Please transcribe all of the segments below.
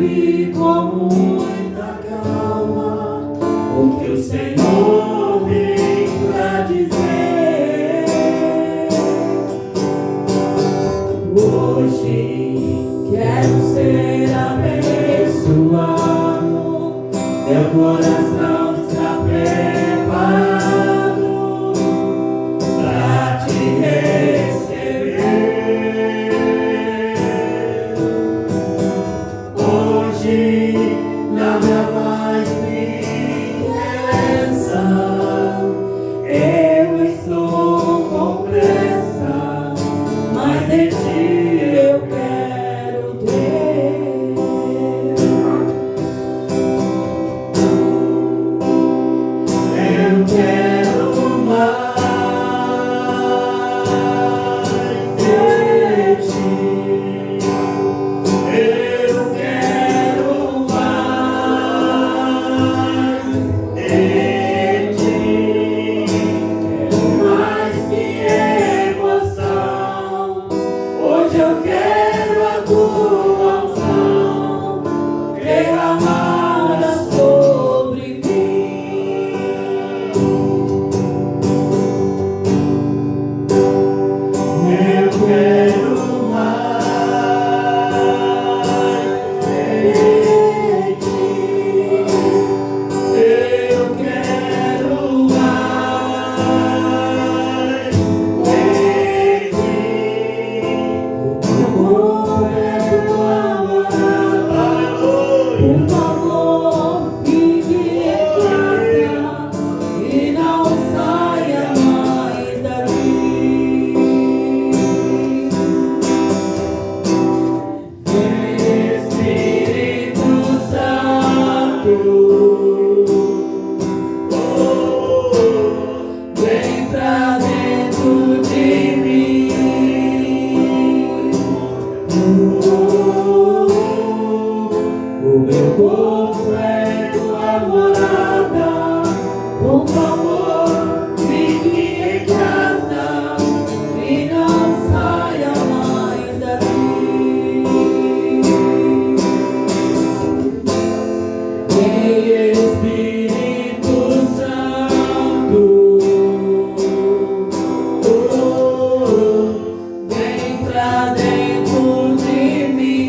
ouvi com muita calma o que o Senhor vem pra dizer. Hoje quero ser abençoado, meu coração está preparado pra te receber. Hoje nada mais me interessa, eu estou com pressa, mas em ti eu quero ter. Eu quero mais de ti. Eu quero mais de ti. Quero mais que emoção. Hoje eu quero a tua unção derramada sobre mim. Eu quero mais de ti. Eu quero mais de ti. Meu corpo é tua morada. Por favor, fique em casa e não saia mais daqui. Vem, Espírito Santo, vem pra dentro de mim. O meu corpo é tua morada. Por favor, fique em casa e não saia mais daqui. Vem, Espírito Santo, vem pra dentro de mim.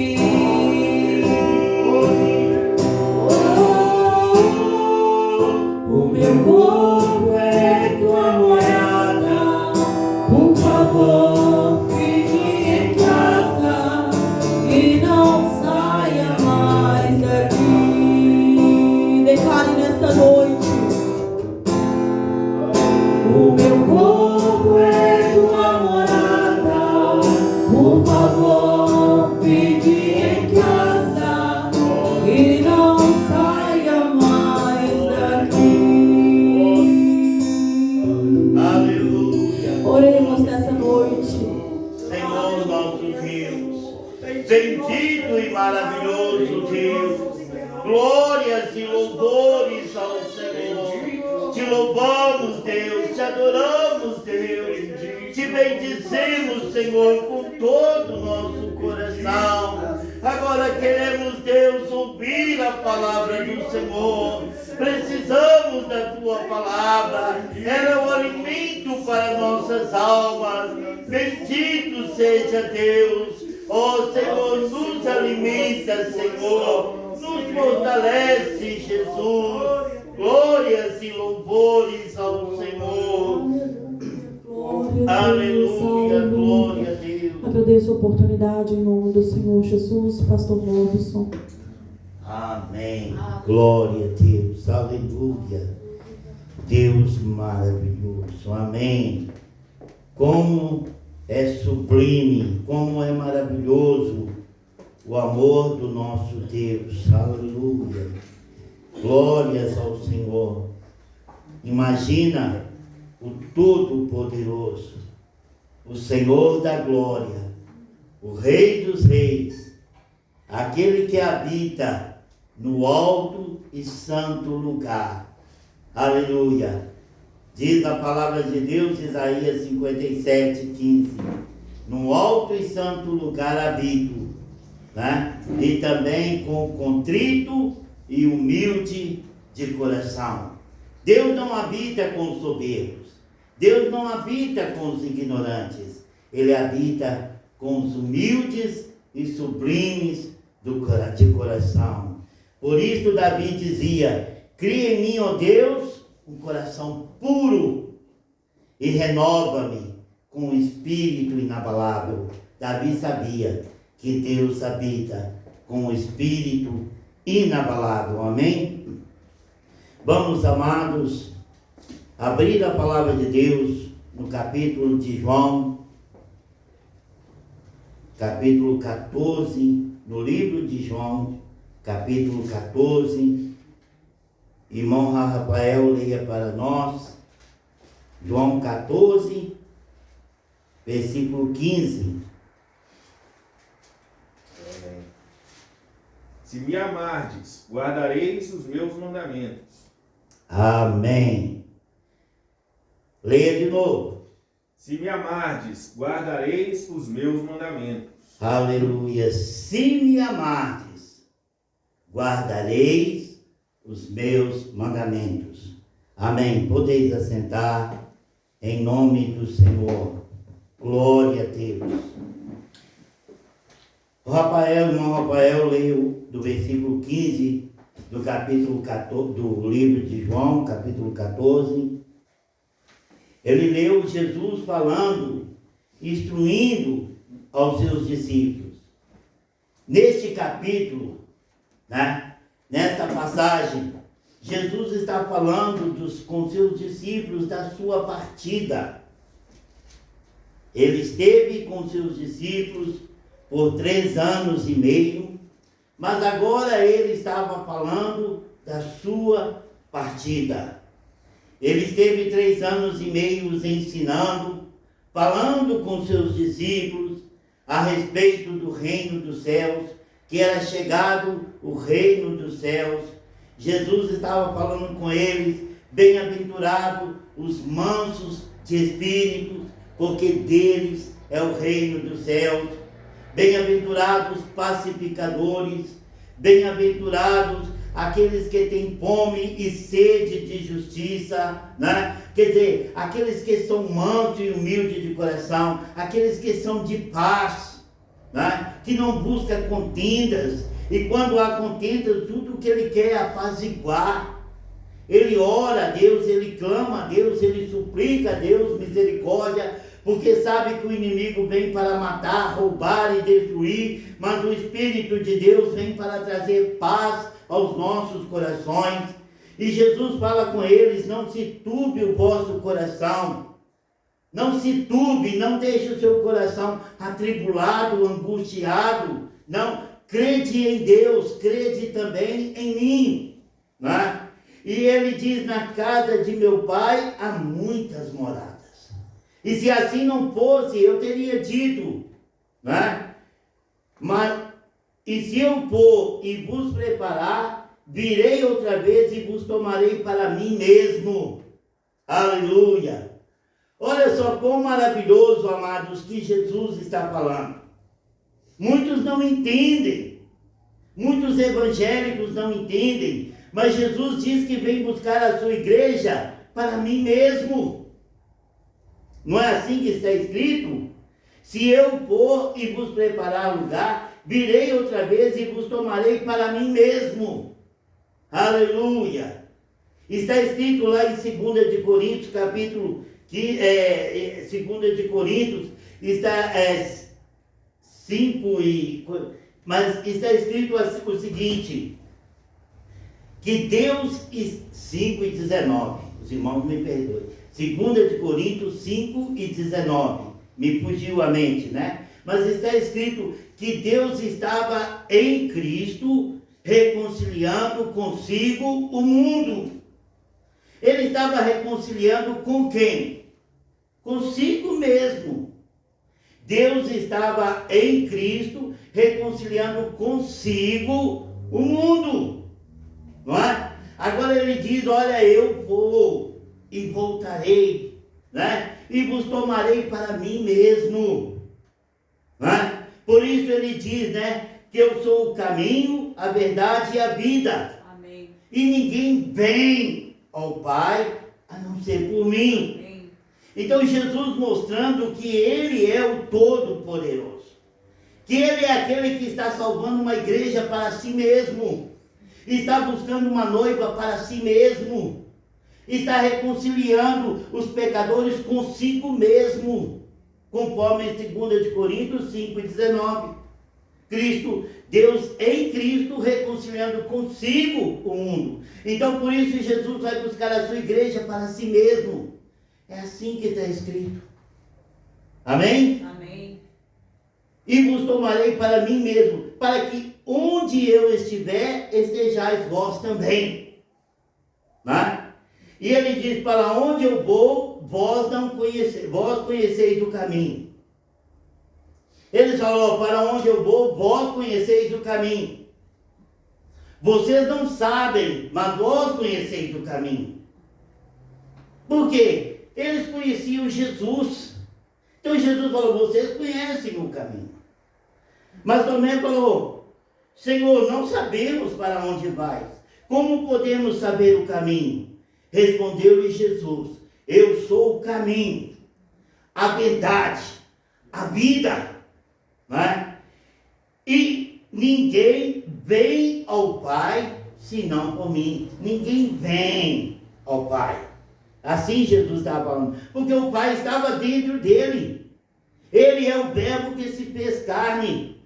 O meu corpo é tua morada. Por favor, fique em casa e não saia mais daqui. Declare nesta noite. O meu corpo é tua morada. Por favor, fique em casa e não saia mais daqui. Aleluia. Oremos nessa noite. Senhor nosso Deus, bendito e maravilhoso Deus, glórias e louvores ao Senhor. Te louvamos, Deus, te adoramos, Deus, te bendizemos, Senhor, com todo o nosso coração. Agora queremos, Deus, ouvir a palavra do Senhor. Precisamos da tua palavra, ela é o alimento para nossas almas. Bendito seja Deus. Ó Senhor, nos alimenta, Senhor, nos fortalece, Jesus. Glórias e louvores ao Senhor. Aleluia, glória a Deus. Agradeço a oportunidade em nome do Senhor Jesus, Pastor Robson. Amém. Glória a Deus. Aleluia. Deus maravilhoso. Amém. Como é sublime, como é maravilhoso o amor do nosso Deus. Aleluia. Glórias ao Senhor. Imagina o Todo-Poderoso, o Senhor da glória, o Rei dos reis, aquele que habita no alto e santo lugar. Aleluia. Diz a palavra de Deus, Isaías 57:15. No alto e santo lugar habito, né? E também com contrito e humilde de coração. Deus não habita com os soberbos. Deus não habita com os ignorantes. Ele habita com os humildes e sublimes de coração. Por isso Davi dizia: cria em mim, ó Deus, um coração puro e renova-me com um espírito inabalável. Davi sabia que Deus habita com um espírito inabalável. Amém? Vamos, amados, abrir a palavra de Deus no capítulo de João, capítulo 14, no livro de João, capítulo 14. Irmão Rafael, leia para nós, João 14, versículo 15. Se me amardes, guardareis os meus mandamentos. Amém. Leia de novo. Se me amardes, guardareis os meus mandamentos. Aleluia. Se me amardes, guardareis os meus mandamentos. Amém. Podeis assentar em nome do Senhor. Glória a Deus. O irmão Rafael leu do versículo 15 do capítulo 14, do livro de João, capítulo 14. Ele leu Jesus falando, instruindo aos seus discípulos. Neste capítulo, nesta passagem, Jesus está falando com seus discípulos da sua partida. Ele esteve com seus discípulos por 3 anos e meio, mas agora ele estava falando da sua partida. Ele esteve 3 anos e meio ensinando, falando com seus discípulos a respeito do reino dos céus, que era chegado o reino dos céus. Jesus estava falando com eles: bem-aventurados os mansos de espírito, porque deles é o reino dos céus. Bem-aventurados os pacificadores, bem-aventurados aqueles que têm fome e sede de justiça, Quer dizer, aqueles que são mansos e humildes de coração, aqueles que são de paz, Que não buscam contendas, e quando há contendas, tudo o que ele quer é apaziguar. Ele ora a Deus, ele clama a Deus, ele suplica a Deus misericórdia, porque sabe que o inimigo vem para matar, roubar e destruir, mas o Espírito de Deus vem para trazer paz aos nossos corações. E Jesus fala com eles: não se turbe o vosso coração, não se turbe, não deixe o seu coração atribulado, angustiado, não, crede em Deus, crede também em mim, E ele diz: na casa de meu pai há muitas moradas. E se assim não fosse, eu teria dito, Mas, e se eu for e vos preparar, virei outra vez e vos tomarei para mim mesmo. Aleluia. Olha só quão maravilhoso, amados, que Jesus está falando. Muitos não entendem. Muitos evangélicos não entendem. Mas Jesus diz que vem buscar a sua igreja para mim mesmo. Não é assim que está escrito? Se eu for e vos preparar lugar, virei outra vez e vos tomarei para mim mesmo. Aleluia. Está escrito lá em 2 de Coríntios, capítulo 2 de Coríntios, está 5 mas está escrito o seguinte, que Deus, 5 e 19, os irmãos me perdoem, 2 de Coríntios 5 e 19, me fugiu a mente, Mas está escrito que Deus estava em Cristo reconciliando consigo o mundo. Ele estava reconciliando com quem? Consigo mesmo. Deus estava em Cristo reconciliando consigo o mundo. Não é? Agora ele diz: olha, eu vou e voltarei, E vos tomarei para mim mesmo. Por isso ele diz, que que eu sou o caminho, a verdade e a vida. Amém. E ninguém vem ao Pai a não ser por mim. Amém. Então Jesus mostrando que Ele é o Todo-Poderoso. Que Ele é aquele que está salvando uma igreja para si mesmo. Está buscando uma noiva para si mesmo. Está reconciliando os pecadores consigo mesmo. Conforme em 2 Coríntios 5:19. Cristo, Deus em Cristo reconciliando consigo o mundo. Então por isso Jesus vai buscar a sua igreja para si mesmo. É assim que está escrito. Amém? Amém. E vos tomarei para mim mesmo, para que onde eu estiver, estejais vós também. Né? E ele diz, para onde eu vou, vós conheceis o caminho. Ele falou, para onde eu vou, vós conheceis o caminho. Vocês não sabem, mas vós conheceis o caminho. Por quê? Eles conheciam Jesus. Então Jesus falou, vocês conhecem o caminho. Mas Tomé falou, Senhor, não sabemos para onde vais. Como podemos saber o caminho? Respondeu-lhe Jesus, eu sou o caminho, a verdade, a vida. Né? E ninguém vem ao Pai senão por mim. Ninguém vem ao Pai. Assim Jesus estava falando, porque o Pai estava dentro dele. Ele é o verbo que se fez carne,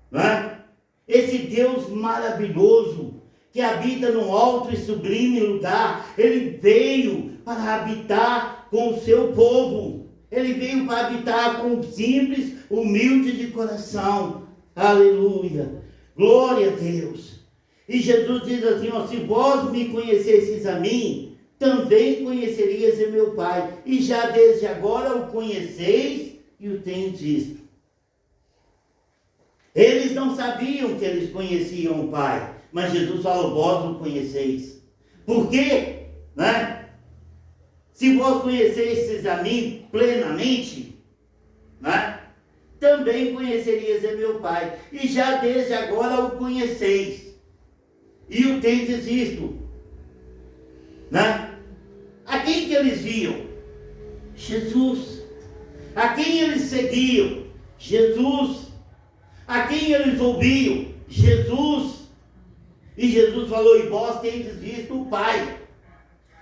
né? Esse Deus maravilhoso que habita num alto e sublime lugar. Ele veio para habitar com o seu povo. Ele veio para habitar com o simples, humilde de coração. Aleluia. Glória a Deus. E Jesus diz assim, ó, se vós me conhecesseis a mim, também conhecerias a meu Pai. E já desde agora o conheceis e o tendes visto. Eles não sabiam que eles conheciam o Pai. Mas Jesus falou, vós o conheceis. Por quê? Né? Se vós conhecesseis a mim plenamente, né? Também conhecerias a meu Pai. E já desde agora o conheceis. E o tendes visto. Né? A quem que eles viam? Jesus. A quem eles seguiam? Jesus. A quem eles ouviam? Jesus. E Jesus falou, e vós tendes visto o Pai.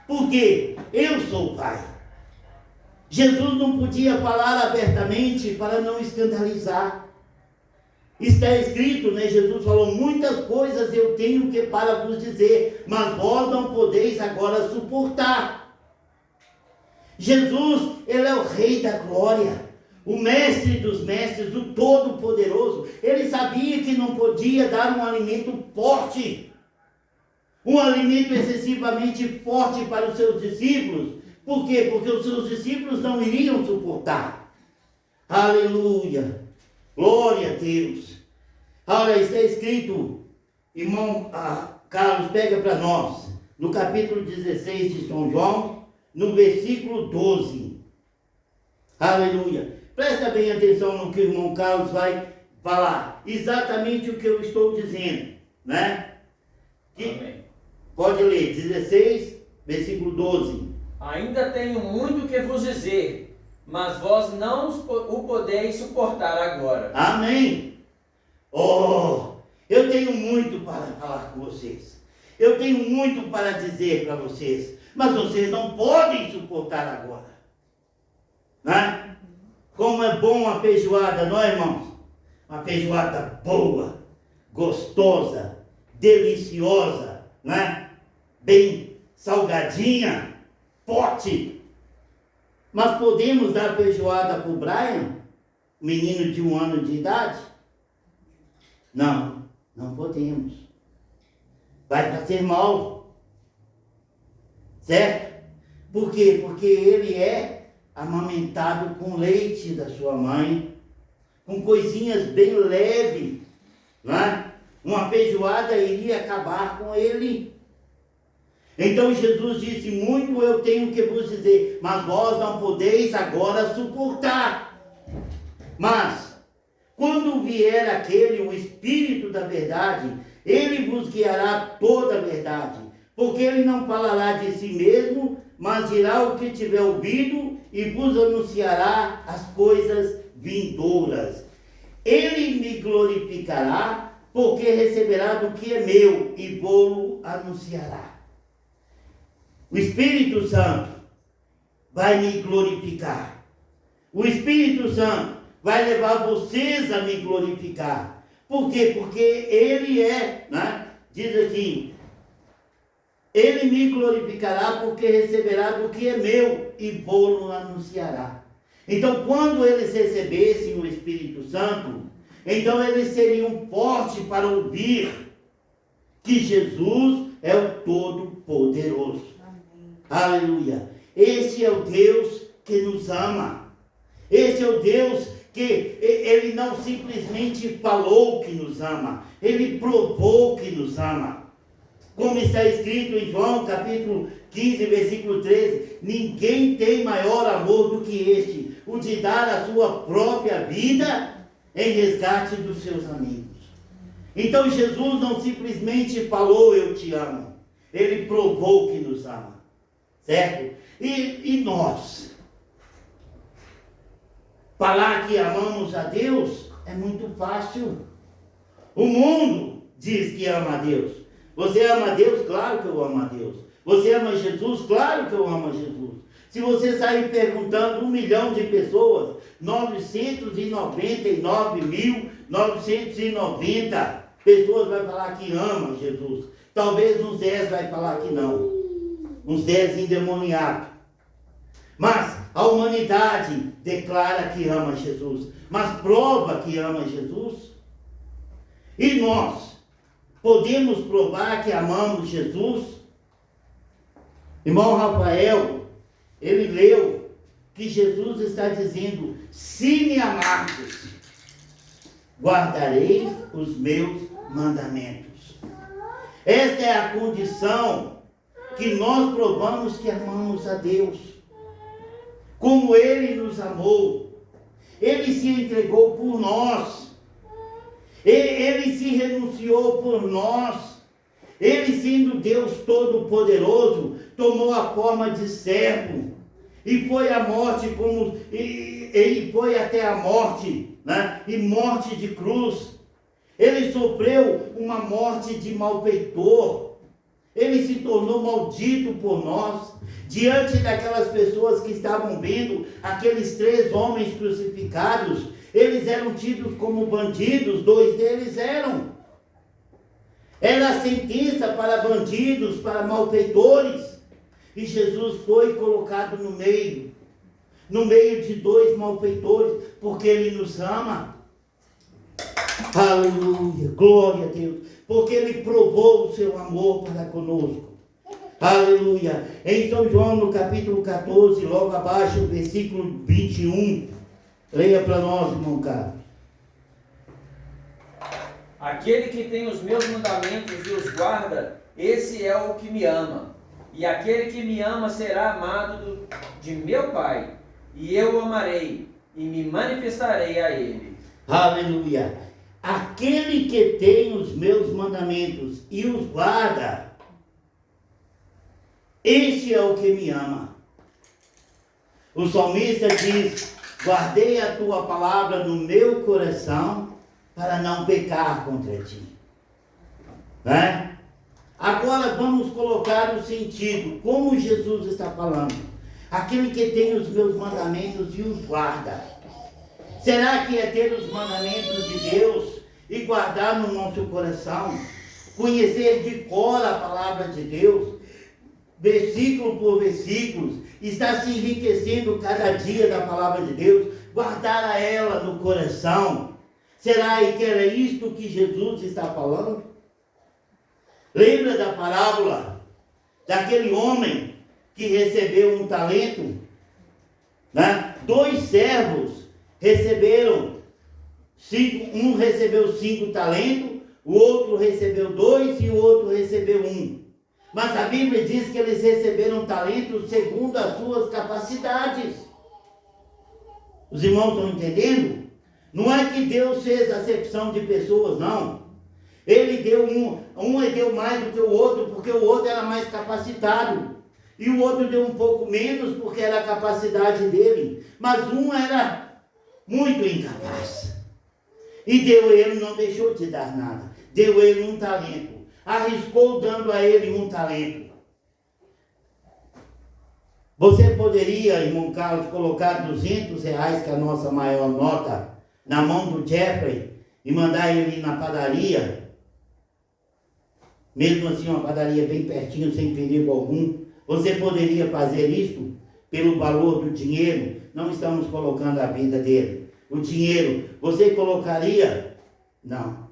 Por quê? Eu sou o Pai. Jesus não podia falar abertamente para não escandalizar. Está escrito, né? Jesus falou, muitas coisas eu tenho que para vos dizer, mas vós não podeis agora suportar. Jesus, ele é o Rei da glória. O mestre dos mestres, o todo-poderoso. Ele sabia que não podia dar um alimento forte, um alimento excessivamente forte para os seus discípulos. Por quê? Porque os seus discípulos não iriam suportar. Aleluia, glória a Deus. Olha, está escrito, irmão Carlos, pega para nós, no capítulo 16 de São João, no versículo 12. Aleluia. Presta bem atenção no que o irmão Carlos vai falar. Exatamente o que eu estou dizendo, né? Amém. Pode ler, 16, versículo 12. Ainda tenho muito que vos dizer, mas vós não o podeis suportar agora. Amém. Oh, eu tenho muito para falar com vocês. Eu tenho muito para dizer para vocês, mas vocês não podem suportar agora. Né? Como é bom uma feijoada, não é, irmãos? Uma feijoada boa, gostosa, deliciosa, né? Bem salgadinha, forte. Mas podemos dar feijoada para o Brian, menino de 1 ano de idade? Não, não podemos. Vai fazer mal. Certo? Por quê? Porque ele é amamentado com leite da sua mãe, com coisinhas bem leves, né? Uma feijoada iria acabar com ele. Então Jesus disse, muito eu tenho que vos dizer, mas vós não podeis agora suportar. Mas, quando vier aquele, o Espírito da verdade, ele vos guiará toda a verdade, porque ele não falará de si mesmo, mas dirá o que tiver ouvido e vos anunciará as coisas vindouras. Ele me glorificará, porque receberá do que é meu e vou anunciará. O Espírito Santo vai me glorificar. O Espírito Santo vai levar vocês a me glorificar. Por quê? Porque ele é, né? Diz aqui, ele me glorificará porque receberá do que é meu e vou anunciará. Então, quando eles recebessem o Espírito Santo, então eles seriam fortes para ouvir que Jesus é o Todo-Poderoso. Aleluia. Este é o Deus que nos ama. Este é o Deus que ele não simplesmente falou que nos ama, ele provou que nos ama. Como está escrito em João capítulo 15, versículo 13, ninguém tem maior amor do que este, o de dar a sua própria vida em resgate dos seus amigos. Então Jesus não simplesmente falou eu te amo, ele provou que nos ama, certo? E nós? Falar que amamos a Deus é muito fácil. O mundo diz que ama a Deus. Você ama a Deus? Claro que eu amo a Deus. Você ama Jesus? Claro que eu amo a Jesus. Se você sair perguntando 1 milhão de pessoas, 999.990 pessoas vai falar que ama Jesus. Talvez uns 10 vai falar que não. Uns 10 endemoniados. Mas a humanidade declara que ama Jesus, mas prova que ama Jesus. E nós podemos provar que amamos Jesus? Irmão Rafael, ele leu que Jesus está dizendo: se me amardes, guardareis os meus mandamentos. Esta é a condição que nós provamos que amamos a Deus. Como Ele nos amou, Ele se entregou por nós, Ele se renunciou por nós, Ele sendo Deus Todo-Poderoso, tomou a forma de servo, e foi à morte, Ele foi até a morte, né? E morte de cruz. Ele sofreu uma morte de malfeitor, Ele se tornou maldito por nós. Diante daquelas pessoas que estavam vendo aqueles 3 homens crucificados, eles eram tidos como bandidos, 2 deles eram. Era a sentença para bandidos, para malfeitores. E Jesus foi colocado no meio de 2 malfeitores, porque Ele nos ama. Aleluia, glória a Deus, porque Ele provou o seu amor para conosco. Aleluia. Em São João, no capítulo 14, logo abaixo, versículo 21. Leia para nós, irmão Carlos. Aquele que tem os meus mandamentos e os guarda, esse é o que me ama. E aquele que me ama será amado de meu Pai, e eu o amarei, e me manifestarei a ele. Aleluia. Aquele que tem os meus mandamentos e os guarda, este é o que me ama. O salmista diz: guardei a tua palavra no meu coração para não pecar contra ti. Né? Agora vamos colocar o sentido, como Jesus está falando. Aquele que tem os meus mandamentos e os guarda. Será que é ter os mandamentos de Deus e guardar no nosso coração? Conhecer de cor a palavra de Deus, versículo por versículo, está se enriquecendo cada dia da palavra de Deus, guardar ela no coração. Será que era isto que Jesus está falando? Lembra da parábola daquele homem que recebeu um talento? Né? 2 servos receberam 5, um recebeu 5 talentos, o outro recebeu 2 e o outro recebeu 1. Mas a Bíblia diz que eles receberam talentos segundo as suas capacidades. Os irmãos estão entendendo? Não é que Deus fez acepção de pessoas, não. Ele deu ele deu mais do que o outro, porque o outro era mais capacitado. E o outro deu um pouco menos, porque era a capacidade dele. Mas um era muito incapaz. E deu ele, não deixou de dar nada. Deu ele um talento. Arriscou dando a ele um talento. Você poderia, irmão Carlos, colocar R$200, que é a nossa maior nota, na mão do Jeffrey e mandar ele ir na padaria? Mesmo assim, uma padaria bem pertinho, sem perigo algum. Você poderia fazer isso pelo valor do dinheiro? Não estamos colocando a vida dele. O dinheiro, você colocaria? Não.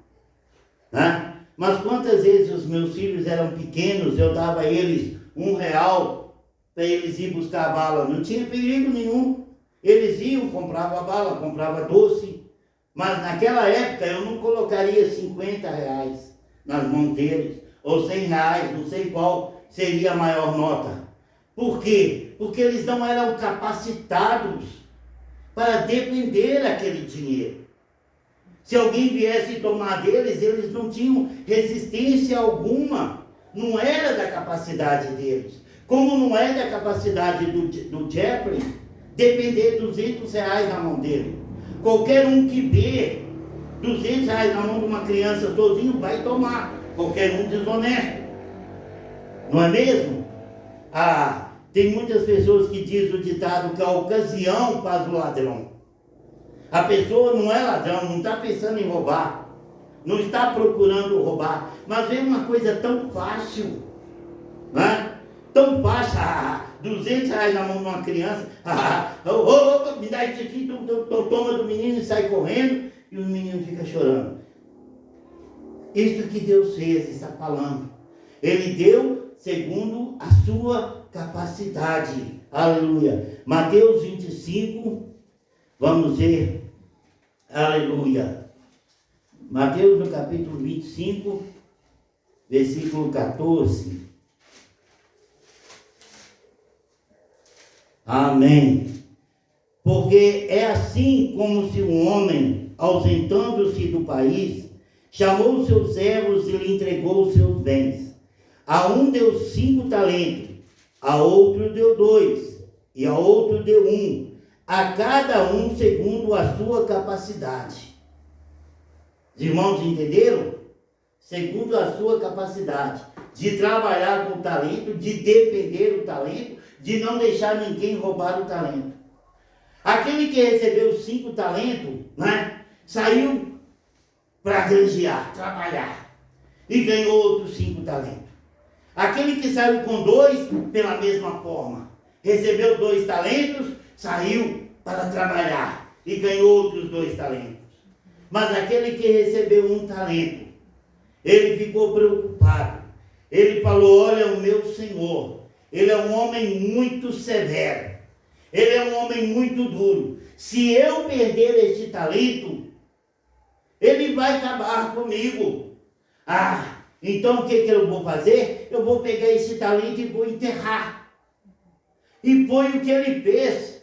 Né? Mas quantas vezes os meus filhos eram pequenos, eu dava a eles R$1 para eles ir buscar a bala. Não tinha perigo nenhum. Eles iam, compravam a bala, compravam doce. Mas naquela época eu não colocaria R$50 nas mãos deles, ou R$100, não sei qual seria a maior nota. Por quê? Porque eles não eram capacitados para depender daquele dinheiro. Se alguém viesse tomar deles, eles não tinham resistência alguma. Não era da capacidade deles. Como não é da capacidade do Jeffrey depender R$200 na mão dele. Qualquer um que vê R$200 na mão de uma criança sozinho vai tomar. Qualquer um desonesto. Não é mesmo? Tem muitas pessoas que dizem o ditado que a ocasião faz o ladrão. A pessoa não é ladrão, não está pensando em roubar, não está procurando roubar, mas vem uma coisa tão fácil, né? Tão fácil, R$200 na mão de uma criança, me dá isso aqui, toma do menino e sai correndo, e o menino fica chorando. Isso que Deus fez, está falando. Ele deu segundo a sua capacidade. Aleluia. Mateus 25, vamos ver. Aleluia. Mateus no capítulo 25, versículo 14. Amém. Porque é assim como se um homem, ausentando-se do país, chamou seus servos e lhe entregou os seus bens. A um deu 5 talentos, a outro deu 2, e a outro deu 1, a cada um segundo a sua capacidade. Os irmãos entenderam? Segundo a sua capacidade de trabalhar com o talento, de depender do talento, de não deixar ninguém roubar o talento. Aquele que recebeu 5 talentos, né, saiu para granjear, trabalhar, e ganhou outros 5 talentos. Aquele que saiu com 2, pela mesma forma, recebeu 2 talentos, saiu para trabalhar e ganhou outros 2 talentos. Mas aquele que recebeu 1 talento, ele ficou preocupado. Ele falou: olha, o meu Senhor, ele é um homem muito severo, ele é um homem muito duro. Se eu perder este talento, ele vai acabar comigo. Então o que eu vou fazer? Eu vou pegar esse talento e vou enterrar. E foi o que ele fez.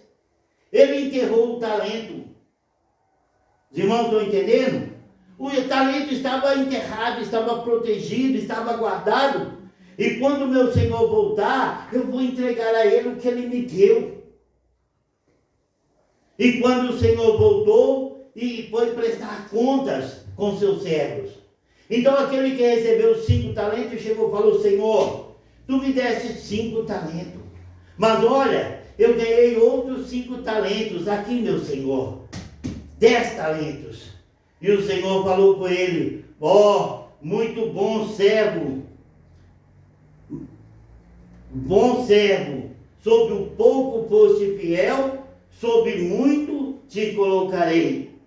Ele enterrou o talento. Os irmãos estão entendendo? O talento estava enterrado, estava protegido, estava guardado. E quando o meu Senhor voltar, eu vou entregar a ele o que ele me deu. E quando o Senhor voltou e foi prestar contas com seus servos. Então aquele que recebeu 5 talentos chegou e falou: Senhor, tu me deste 5 talentos. Mas olha, eu ganhei outros 5 talentos. Aqui, meu Senhor, 10 talentos. E o Senhor falou com ele: muito bom servo. Bom servo, sobre o pouco foste fiel, sobre muito te colocarei.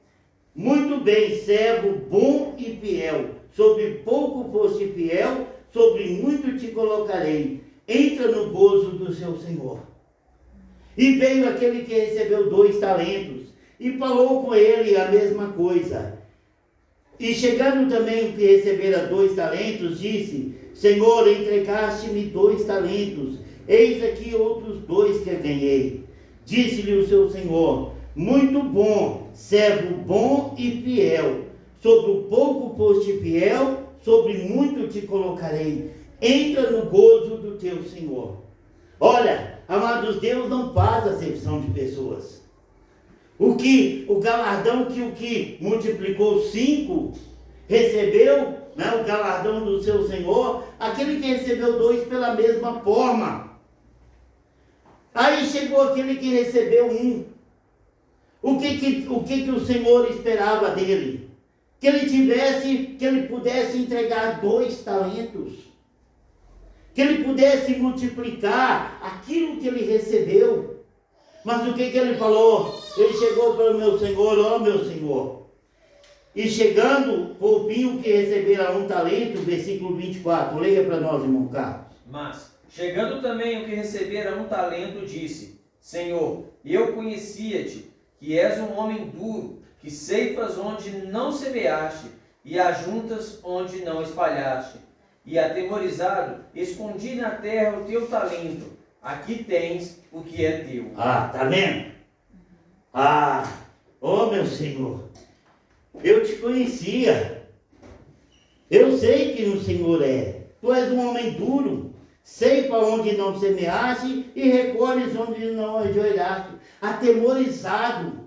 Muito bem, servo bom e fiel, sobre pouco foste fiel, sobre muito te colocarei. Entra no gozo do seu Senhor. E veio aquele que recebeu 2 talentos, e falou com ele a mesma coisa. E chegando também o que recebera 2 talentos, disse: Senhor, entregaste-me 2 talentos, eis aqui outros 2 que ganhei. Disse-lhe o seu Senhor: muito bom, servo bom e fiel. Sobre o pouco foste fiel, sobre muito te colocarei. Entra no gozo do teu Senhor. Olha, amados, Deus não faz acepção de pessoas. O galardão que o que multiplicou 5 recebeu, né, o galardão do seu Senhor, aquele que recebeu 2 pela mesma forma. Aí chegou aquele que recebeu 1. O que o Senhor esperava dele? Que ele pudesse entregar 2 talentos. Que ele pudesse multiplicar aquilo que ele recebeu. Mas o que ele falou? Ele chegou para o meu Senhor, ó meu Senhor. E chegando, por fim, o que recebera 1 talento, versículo 24. Leia para nós, irmão Carlos. Mas, chegando também o que recebera 1 talento, disse: Senhor, eu conhecia-te, que és um homem duro, que ceifas onde não semeaste, e ajuntas onde não espalhaste. E atemorizado, escondi na terra o teu talento. Aqui tens o que é teu. Ah, tá vendo? Meu Senhor, eu te conhecia. Eu sei quem o Senhor é. Tu és um homem duro, ceifa onde não semeaste e recolhes onde não ajoelhaste. Atemorizado,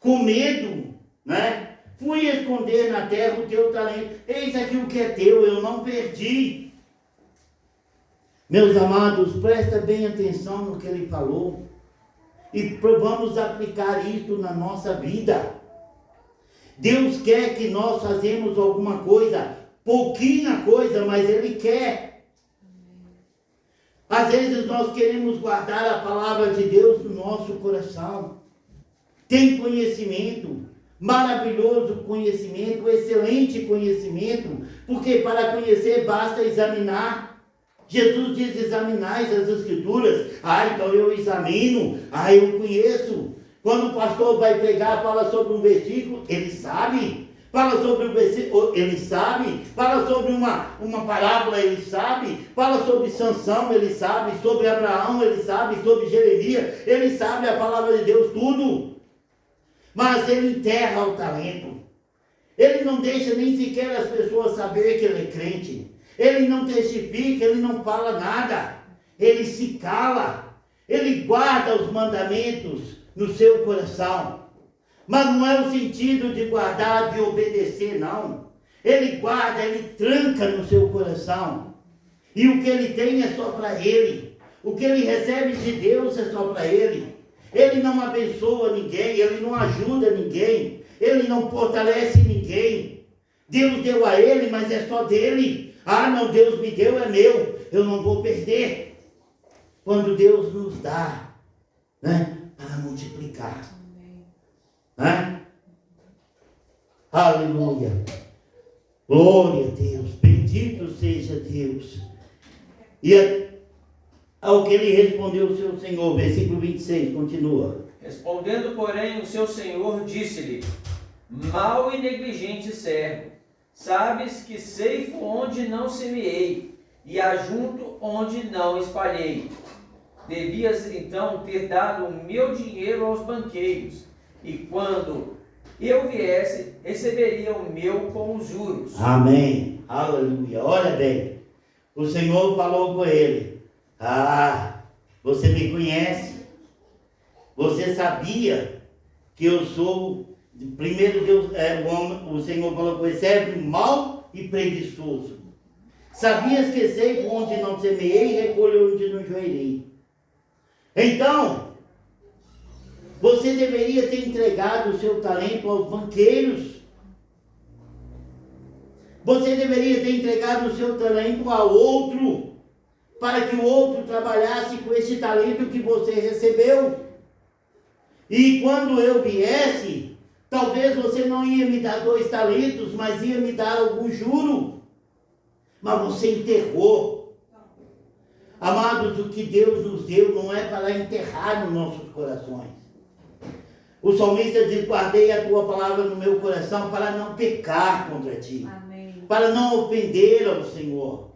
com medo, né? Fui esconder na terra o teu talento. Eis aqui o que é teu, eu não perdi. Meus amados, presta bem atenção no que ele falou. E vamos aplicar isso na nossa vida. Deus quer que nós fazemos alguma coisa, pouquinha coisa, mas Ele quer. Às vezes nós queremos guardar a palavra de Deus no nosso coração. Tem conhecimento, maravilhoso conhecimento, excelente conhecimento, porque para conhecer basta examinar. Jesus diz: examinai as Escrituras. Então eu examino, eu conheço. Quando o pastor vai pregar, fala sobre um versículo, ele sabe. Fala sobre um versículo, ele sabe. Fala sobre uma parábola, ele sabe. Fala sobre Sansão, ele sabe. Sobre Abraão, ele sabe. Sobre Jeremias, ele sabe a palavra de Deus, tudo. Mas ele enterra o talento. Ele não deixa nem sequer as pessoas saber que ele é crente. Ele não testifica, ele não fala nada. Ele se cala. Ele guarda os mandamentos no seu coração. Mas não é o sentido de guardar, de obedecer, não. Ele guarda, ele tranca no seu coração. E o que ele tem é só para ele. O que ele recebe de Deus é só para ele. Ele não abençoa ninguém, ele não ajuda ninguém, ele não fortalece ninguém. Deus deu a ele, mas é só dele. Não, Deus me deu, é meu, eu não vou perder. Quando Deus nos dá, né, para multiplicar. Né? Aleluia. Glória a Deus, bendito seja Deus. E ao que ele respondeu o seu Senhor, versículo 26, continua. Respondendo, porém, o seu Senhor disse-lhe: mau e negligente servo, sabes que ceifo onde não semeei, e ajunto onde não espalhei. Devias então ter dado o meu dinheiro aos banqueiros, e quando eu viesse, receberia o meu com os juros. Amém. Aleluia. Olha bem, o Senhor falou com ele: você me conhece, você sabia que eu sou. Primeiro Deus, o Senhor falou com ele: servo mau e preguiçoso. Sabias que sei onde não semeei e recolho onde não joelhei. Então, você deveria ter entregado o seu talento aos banqueiros. Você deveria ter entregado o seu talento a outro, para que o outro trabalhasse com esse talento que você recebeu. E quando eu viesse, talvez você não ia me dar 2 talentos, mas ia me dar algum juro. Mas você enterrou. Amados, o que Deus nos deu não é para enterrar nos nossos corações. O salmista diz: guardei a tua palavra no meu coração para não pecar contra ti. Amém. Para não ofender ao Senhor.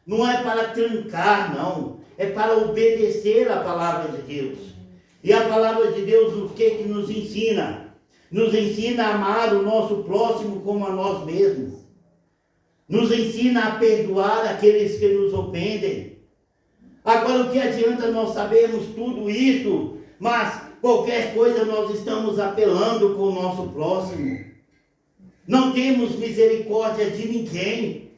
Não é para trancar, não. É para obedecer a palavra de Deus. E a palavra de Deus, o que nos ensina? Nos ensina a amar o nosso próximo como a nós mesmos. Nos ensina a perdoar aqueles que nos ofendem. Agora, o que adianta nós sabermos tudo isso, mas qualquer coisa nós estamos apelando com o nosso próximo. Não temos misericórdia de ninguém.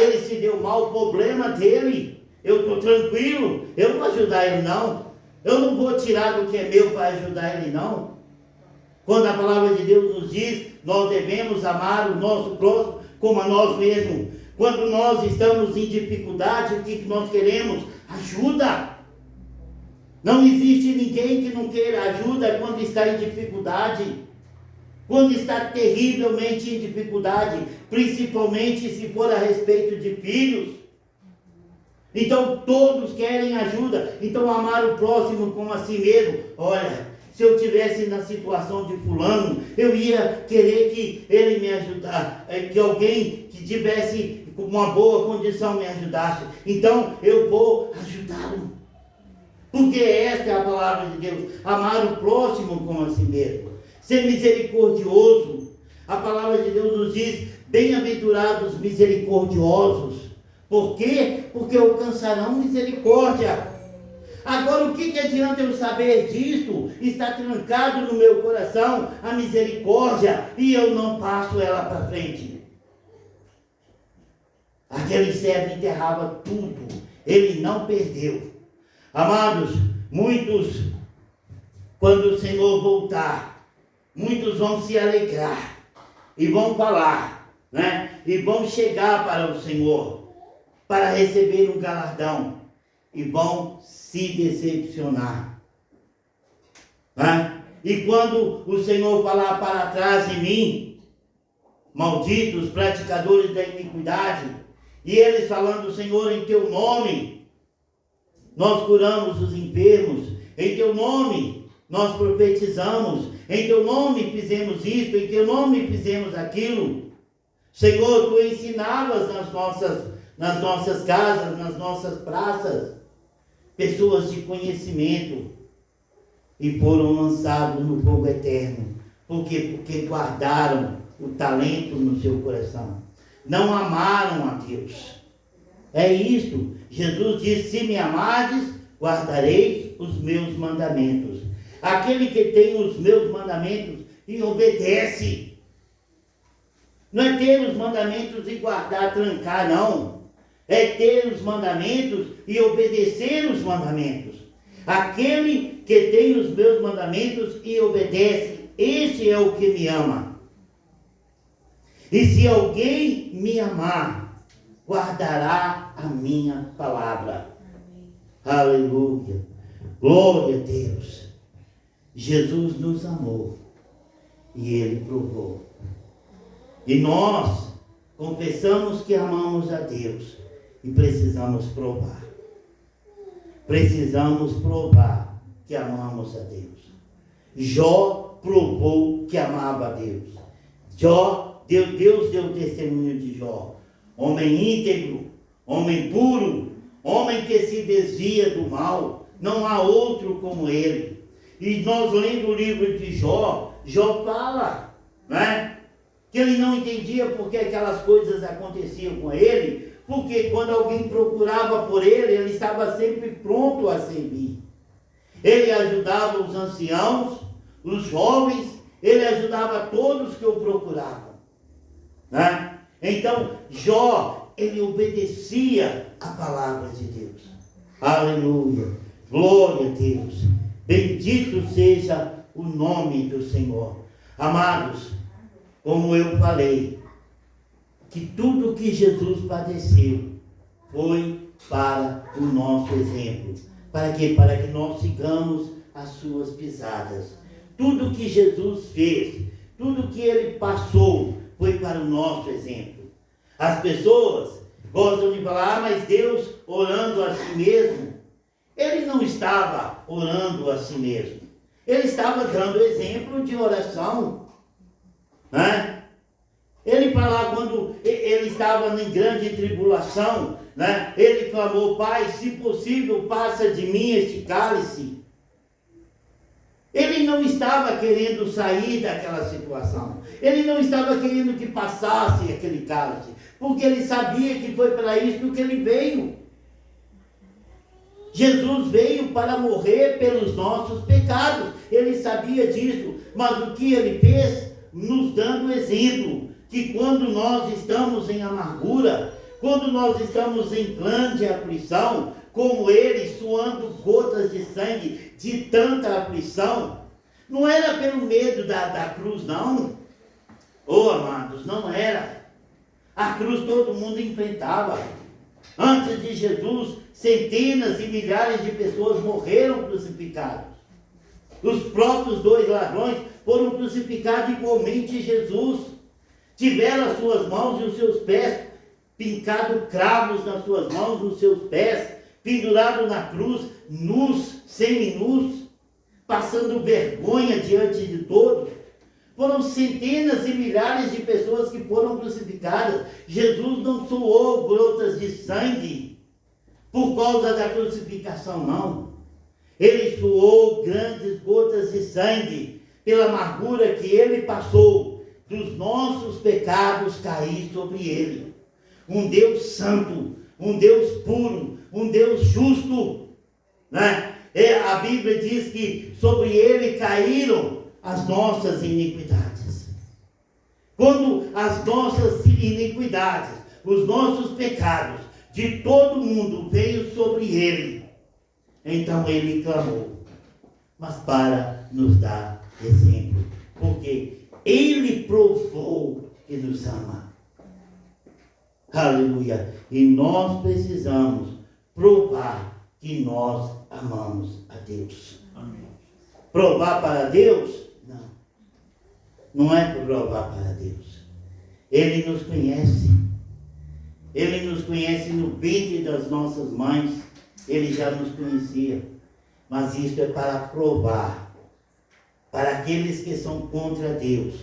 Ele se deu mal, o problema dele. Eu estou tranquilo, eu não vou ajudar ele não. Eu não vou tirar do que é meu para ajudar ele não. Quando a palavra de Deus nos diz, nós devemos amar o nosso próximo como a nós mesmos. Quando nós estamos em dificuldade, o que nós queremos? Ajuda. Não existe ninguém que não queira ajuda quando está em dificuldade. Quando está terrivelmente em dificuldade, principalmente se for a respeito de filhos. Então todos querem ajuda. Então amar o próximo como a si mesmo. Olha, se eu tivesse na situação de fulano, eu ia querer que ele me ajudasse, que alguém que tivesse uma boa condição me ajudasse. Então eu vou ajudá-lo. Porque esta é a palavra de Deus. Amar o próximo como a si mesmo. Ser misericordioso. A palavra de Deus nos diz, bem-aventurados misericordiosos. Por quê? Porque alcançarão misericórdia. Agora, o que adianta eu saber disto? Está trancado no meu coração a misericórdia e eu não passo ela para frente. Aquele servo enterrava tudo, ele não perdeu. Amados, muitos, quando o Senhor voltar, muitos vão se alegrar e vão falar, né? E vão chegar para o Senhor para receber um galardão e vão se decepcionar, né? E quando o Senhor falar para trás de mim, malditos praticadores da iniquidade, e eles falando, Senhor, em teu nome nós curamos os enfermos, em teu nome nós profetizamos, em teu nome fizemos isto, em teu nome fizemos aquilo. Senhor, tu ensinavas nas nossas casas, nas nossas praças, pessoas de conhecimento, e foram lançados no fogo eterno. Por quê? Porque guardaram o talento no seu coração. Não amaram a Deus. É isto. Jesus disse, se me amardes, guardareis os meus mandamentos. Aquele que tem os meus mandamentos e obedece. Não é ter os mandamentos e guardar, trancar, não. É ter os mandamentos e obedecer os mandamentos. Aquele que tem os meus mandamentos e obedece, este é o que me ama. E se alguém me amar, guardará a minha palavra. Aleluia. Glória a Deus. Jesus nos amou e Ele provou. E nós confessamos que amamos a Deus e precisamos provar. Precisamos provar que amamos a Deus. Jó provou que amava a Deus. Deus deu testemunho de Jó. Homem íntegro, homem puro, homem que se desvia do mal. Não há outro como ele. E nós lendo o livro de Jó, Jó fala, né? Que ele não entendia porque aquelas coisas aconteciam com ele, porque quando alguém procurava por ele, ele estava sempre pronto a servir. Ele ajudava os anciãos, os jovens, ele ajudava todos que o procuravam, né? Então, Jó, ele obedecia a palavra de Deus. Aleluia, glória a Deus. Bendito seja o nome do Senhor. Amados, como eu falei, que tudo que Jesus padeceu foi para o nosso exemplo. Para quê? Para que nós sigamos as suas pisadas. Tudo que Jesus fez, tudo que ele passou, foi para o nosso exemplo. As pessoas gostam de falar, mas Deus orando a si mesmo. Ele não estava orando a si mesmo. Ele estava dando exemplo de oração, né? Ele falava quando ele estava em grande tribulação, né? Ele clamou, Pai, se possível, passa de mim este cálice. Ele não estava querendo sair daquela situação. Ele não estava querendo que passasse aquele cálice, porque ele sabia que foi para isso que ele veio. Jesus veio para morrer pelos nossos pecados. Ele sabia disso, mas o que ele fez? Nos dando exemplo, que quando nós estamos em amargura, quando nós estamos em grande aflição, como ele, suando gotas de sangue de tanta aflição, não era pelo medo da cruz, não. Oh, amados, não era. A cruz todo mundo enfrentava. Antes de Jesus, centenas e milhares de pessoas morreram crucificados. Os próprios 2 ladrões foram crucificados igualmente Jesus. Tiveram as suas mãos e os seus pés pincados cravos nas suas mãos, nos seus pés, pendurados na cruz, nus, seminus, passando vergonha diante de todos. Foram centenas e milhares de pessoas que foram crucificadas. Jesus não suou gotas de sangue por causa da crucificação, não. Ele suou grandes gotas de sangue pela amargura que ele passou dos nossos pecados cair sobre ele. Um Deus santo, um Deus puro, um Deus justo, né? A Bíblia diz que sobre ele caíram as nossas iniquidades. Quando as nossas iniquidades, os nossos pecados de todo mundo veio sobre ele, então ele clamou, mas para nos dar exemplo, porque ele provou que nos ama. Aleluia. E nós precisamos provar que nós amamos a Deus. Amém. Provar para Deus? Não. Não é provar para Deus. Ele nos conhece. Ele nos conhece no ventre das nossas mães. Ele já nos conhecia. Mas isso é para provar. Para aqueles que são contra Deus.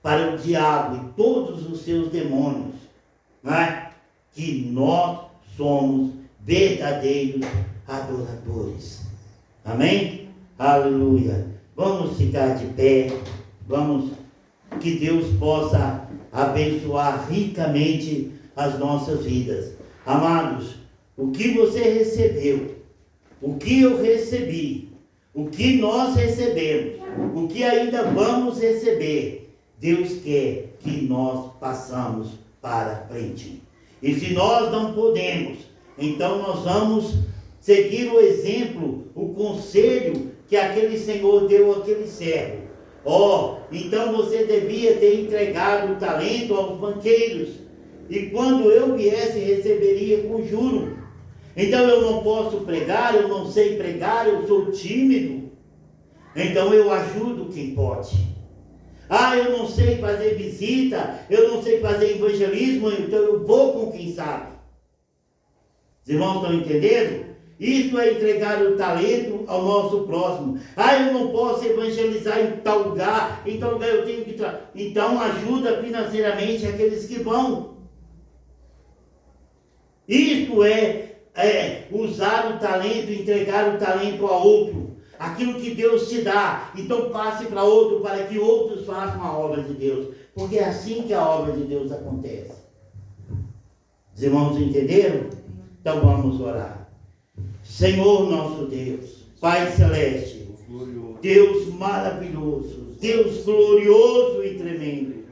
Para o diabo e todos os seus demônios. Né? Que nós somos verdadeiros adoradores. Amém? Aleluia. Vamos ficar de pé. Vamos, que Deus possa abençoar ricamente as nossas vidas. Amados, o que você recebeu, o que eu recebi, o que nós recebemos, o que ainda vamos receber, Deus quer que nós passamos para frente. E se nós não podemos, então nós vamos seguir o exemplo, o conselho que aquele Senhor deu àquele servo. Então você devia ter entregado o talento aos banqueiros, e quando eu viesse receberia com juro. Então eu não posso pregar, eu não sei pregar, eu sou tímido, então eu ajudo quem pode. Eu não sei fazer visita, eu não sei fazer evangelismo, então eu vou com quem sabe. Os irmãos estão entendendo? Isso é entregar o talento ao nosso próximo. Eu não posso evangelizar em tal lugar eu tenho que... Então ajuda financeiramente aqueles que vão. Isto é usar o talento, entregar o talento a outro. Aquilo que Deus te dá, então passe para outro, para que outros façam a obra de Deus. Porque é assim que a obra de Deus acontece. Os irmãos entenderam? Então vamos orar. Senhor nosso Deus, Pai Celeste, Deus maravilhoso, Deus glorioso e tremendo,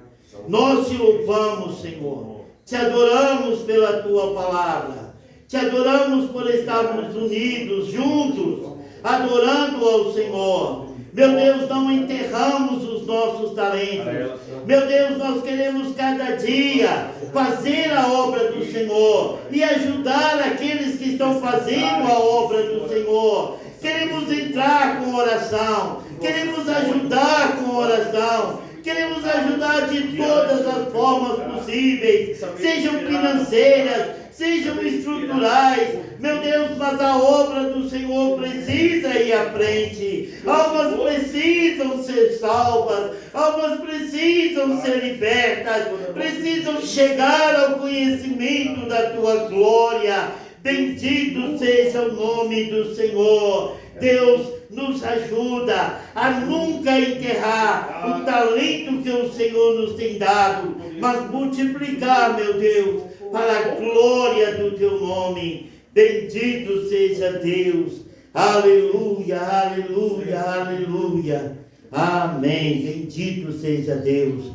nós te louvamos, Senhor, te adoramos pela tua palavra, te adoramos por estarmos unidos, juntos, adorando ao Senhor. Meu Deus, não enterramos os nossos talentos. Meu Deus, nós queremos cada dia fazer a obra do Senhor e ajudar aqueles que estão fazendo a obra do Senhor. Queremos entrar com oração, queremos ajudar com oração, queremos ajudar de todas as formas possíveis, sejam financeiras, sejam estruturais. Meu Deus, mas a obra do Senhor precisa ir à frente. Almas precisam ser salvas, almas precisam ser libertas, precisam chegar ao conhecimento da tua glória. Bendito seja o nome do Senhor. Deus, nos ajuda a nunca enterrar o talento que o Senhor nos tem dado, mas multiplicar, meu Deus, para a glória do teu nome. Bendito seja Deus. Aleluia, aleluia, aleluia. Amém. Bendito seja Deus.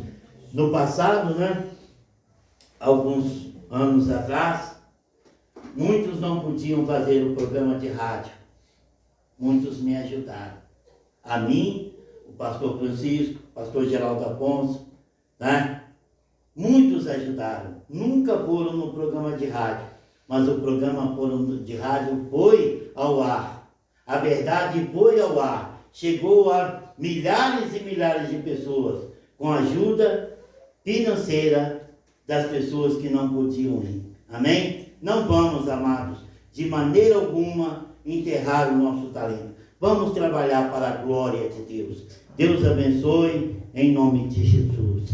No passado, alguns anos atrás, muitos não podiam fazer o programa de rádio. Muitos me ajudaram. A mim, o pastor Francisco, o pastor Geraldo Afonso, Muitos ajudaram. Nunca foram no programa de rádio, mas o programa de rádio foi ao ar. A verdade foi ao ar. Chegou a milhares e milhares de pessoas, com a ajuda financeira das pessoas que não podiam ir. Amém? Não vamos, amados, de maneira alguma enterrar o nosso talento. Vamos trabalhar para a glória de Deus. Deus abençoe em nome de Jesus.